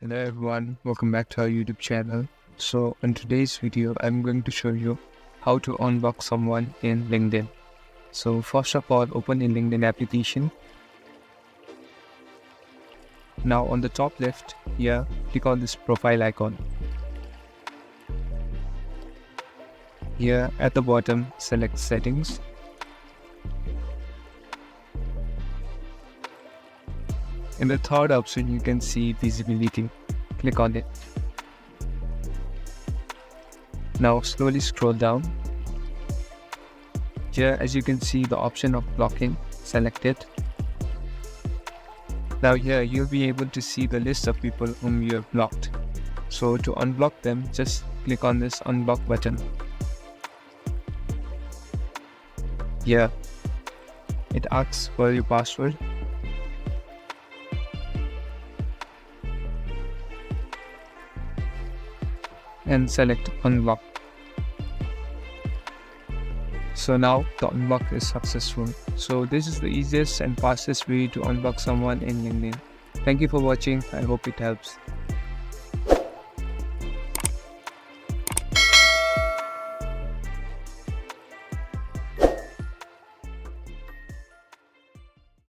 Hello everyone, welcome back to our YouTube channel. So in today's video, I'm going to show you how to unblock someone in LinkedIn. So first of all, open a LinkedIn application. Now on the top left here, click on this profile icon. Here at the bottom, select settings. In the third option, you can see visibility. Click on it. Now slowly scroll down. Here, as you can see, the option of blocking, select it. Now here, you'll be able to see the list of people whom you have blocked. So to unblock them, just click on this unblock button. Here, it asks for your password. And select unblock. So now the unblock is successful. So this is the easiest and fastest way to unblock someone in LinkedIn. Thank you for watching. I hope it helps.